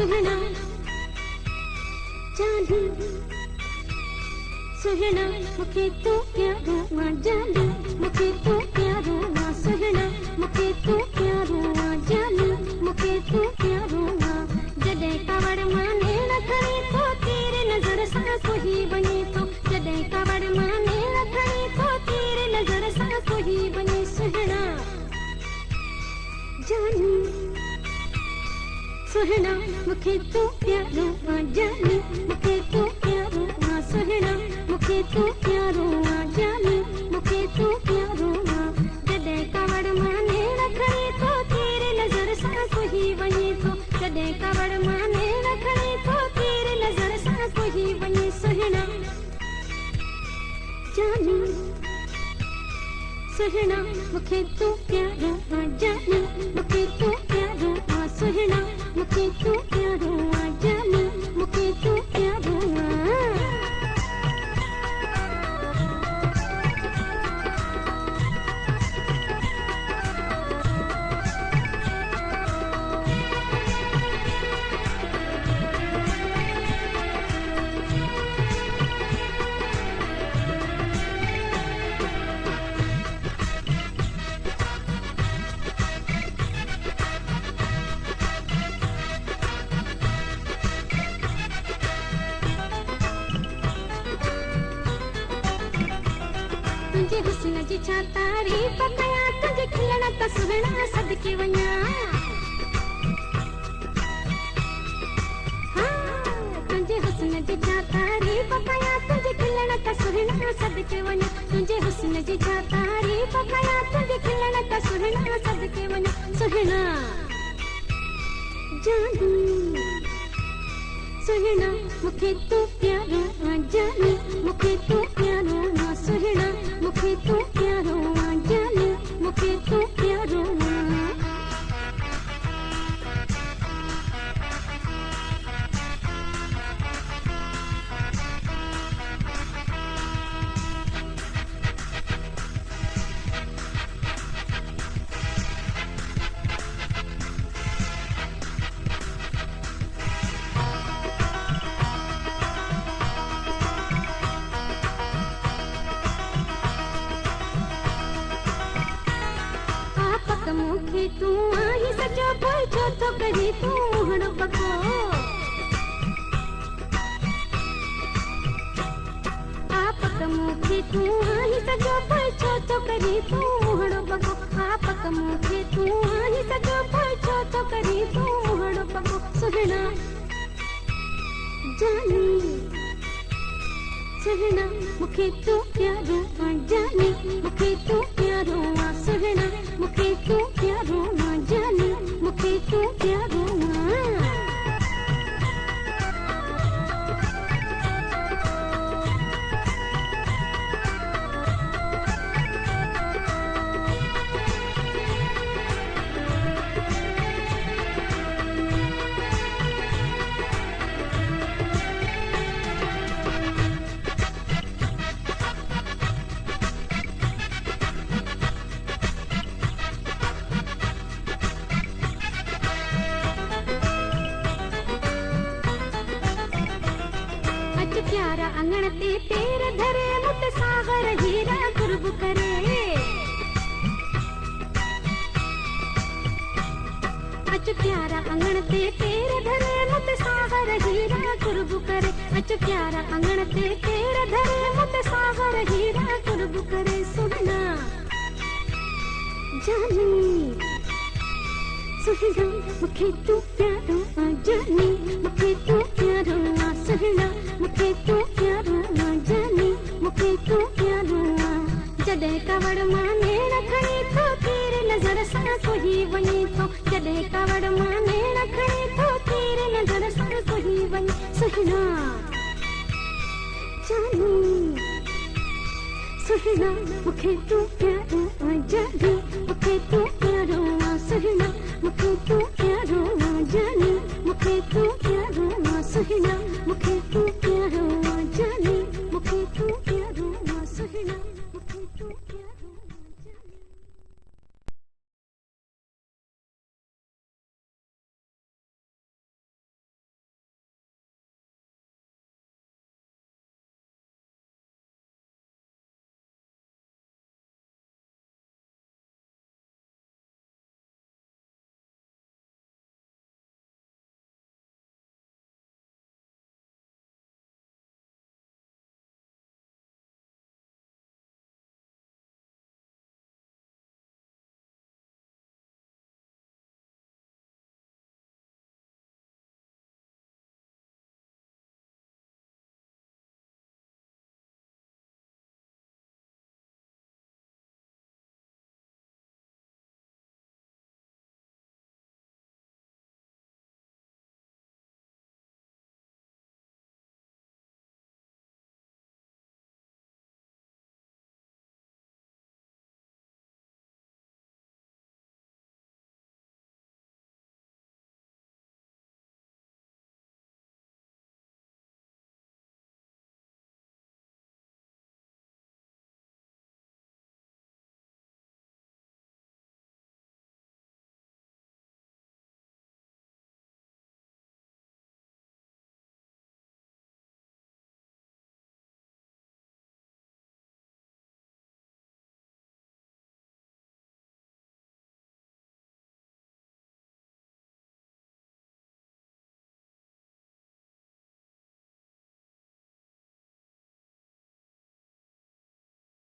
सुहिणा जानी सुहिणा मूंखे तूं प्यारो आ जानी मूंखे तूं प्यारो आ सुहिणा मूंखे तूं प्यारो आ जानी मूंखे तूं प्यारो आ जॾहिं कवड़ मां नेण खणी थो तीर नज़र सां कोई वञे थो जॾहिं कवड़ मां नेण खणी थो तीर नज़र सां कोई वञे सुहिणा जानी सुहिणा मूंखे तूं प्यारो आ जानी मूंखे तूं प्यारो आ सुहिणा मूंखे तूं प्यारो आ जानी मूंखे तूं प्यारो आ जॾहिं कवड़ मां नेण खणी थो तीर नज़र सां कोई वञे थो जॾहिं कवड़ मां नेण खणी थो तीर नज़र सां कोई वञे सुहिणा जानी सुहिणा मूंखे तूं प्यारो आ जानी मूंखे तूं प्यारो आ सुहिणा मूंखे तूं प्यारो आ जानी मूंखे तूं प्यारो आ तुझे हुस्न जी छा तारीफ़ कयां तुझे खिलण त सुहिणा सदके वञा तुझे हुस्न जी छा तारीफ़ कयां तुझे खिलण त सुहिणा सदके वञा तुझे हुस्न जी छा तारीफ़ कयां तुझे खिलण त सुहिणा सदके वञा सुहिणा जानी सुहिणा मूंखे तूं प्यारो आ जानी मूंखे तूं प्यारो आ सुहिणा मूंखे तूं प्यारो आ जानी मूंखे तूं प्यारो आ मूंखे तूं आहीं सॼो पोइ छो थो करी तूं हण बको आपक मूंखे तूं आहीं सॼो पोइ छो थो करी तूं हण बको आपक मूंखे तूं आहीं सॼो पोइ छो थो करी तूं हण बको सुहिणा जानी सुहिणा मूंखे तूं प्यारो आ जानी मूंखे तूं प्यारो आ सुहिणा मूंखे तूं प्यारो आ जानी मूंखे तूं प्यारो आ प्यारा अंगण ते पैर धरे मुट सागर हीरा कुर्ब करे अच प्यारा अंगण ते पैर धरे मुट सागर हीरा कुर्ब करे अच प्यारा अंगण ते पैर धरे मुट सागर हीरा कुर्ब करे सुहिणा जानी सुहिणा मूंखे तूं प्यारो आ जानी मूंखे तूं प्यारो आ सुहिणा मूंखे तूं प्यारो आ जानी मूंखे तूं प्यारो आ जॾहिं कवड़ मां नेण खणी थो तीर नज़र सां कोई वञे थो जॾहिं कवड़ मां नेण खणी थो तीर नज़र सां कोई वञे सुहिणा जानी सुहिणा मूंखे तूं प्यारो आ जानी मूंखे तूं प्यारो आ सुहिणा मूंखे तूं प्यारो आ जानी मूंखे तूं प्यारो आ सुहिणा मूंखे तूं प्यारो आ जानी मूंखे तूं प्यारो आ सुहिणा